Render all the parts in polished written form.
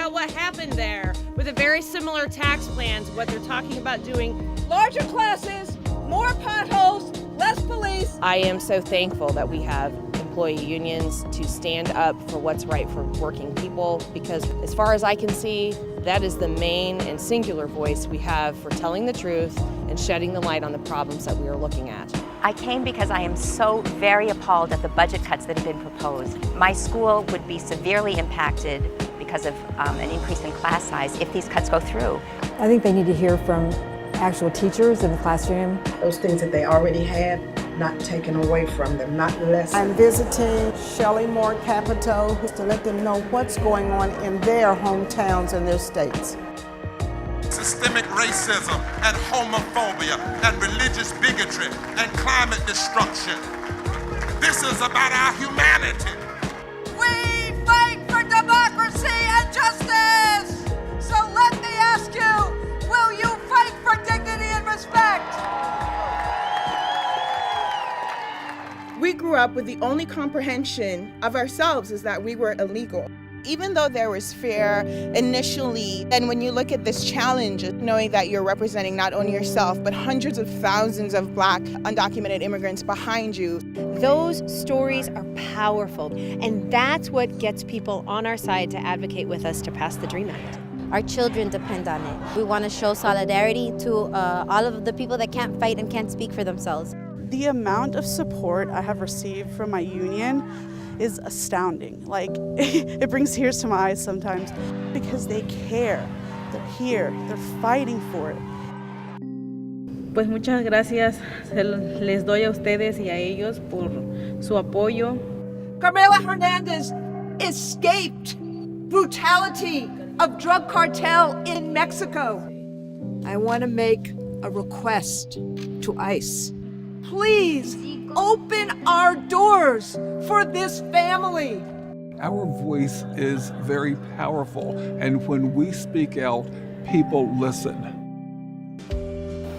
about what happened there with a very similar tax plans, what they're talking about doing. Larger classes, more potholes, less police. I am so thankful that we have employee unions to stand up for what's right for working people, because as far as I can see, that is the main and singular voice we have for telling the truth and shedding the light on the problems that we are looking at. I came because I am so very appalled at the budget cuts that have been proposed. My school would be severely impacted because of an increase in class size if these cuts go through. I think they need to hear from actual teachers in the classroom. Those things that they already had, not taken away from them, not less. I'm visiting Shelley Moore Capito to let them know what's going on in their hometowns and their states. Systemic racism and homophobia and religious bigotry and climate destruction. This is about our humanity. We fight for democracy and justice! So let me ask you, will you fight for dignity and respect? We grew up with the only comprehension of ourselves is that we were illegal. Even though there was fear initially, and when you look at this challenge, knowing that you're representing not only yourself, but hundreds of thousands of Black undocumented immigrants behind you. Those stories are powerful, and that's what gets people on our side to advocate with us to pass the DREAM Act. Our children depend on it. We want to show solidarity to all of the people that can't fight and can't speak for themselves. The amount of support I have received from my union is astounding. Like, it brings tears to my eyes sometimes because they care. They're here. They're fighting for it. Pues muchas gracias les doy a ustedes y a ellos por su apoyo. Carmela Hernandez escaped brutality of drug cartel in Mexico. I want to make a request to ICE. Please open our doors for this family. Our voice is very powerful, and when we speak out, people listen.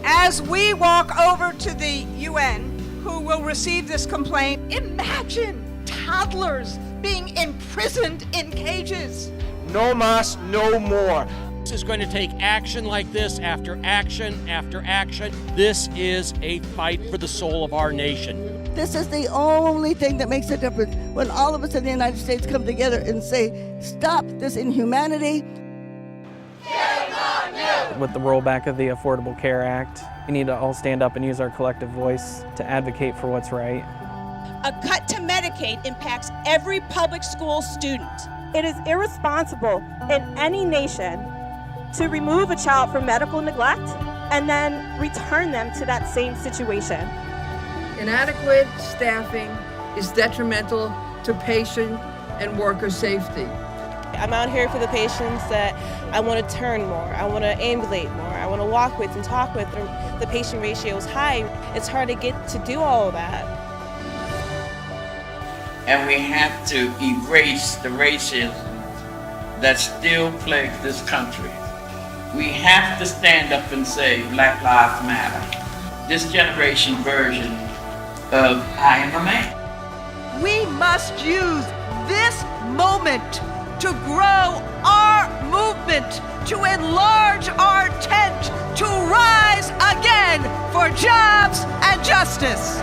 As we walk over to the UN, who will receive this complaint, imagine toddlers being imprisoned in cages. No más, no more. This is going to take action like this after action after action. This is a fight for the soul of our nation. This is the only thing that makes a difference when all of us in the United States come together and say, stop this inhumanity. With the rollback of the Affordable Care Act, we need to all stand up and use our collective voice to advocate for what's right. A cut to Medicaid impacts every public school student. It is irresponsible in any nation to remove a child from medical neglect and then return them to that same situation. Inadequate staffing is detrimental to patient and worker safety. I'm out here for the patients that I want to turn more, I want to ambulate more, I want to walk with and talk with. The patient ratio is high. It's hard to get to do all of that. And we have to erase the racism that still plagues this country. We have to stand up and say Black Lives Matter. This generation version of I am a man. We must use this moment to grow our movement, to enlarge our tent, to rise again for jobs and justice.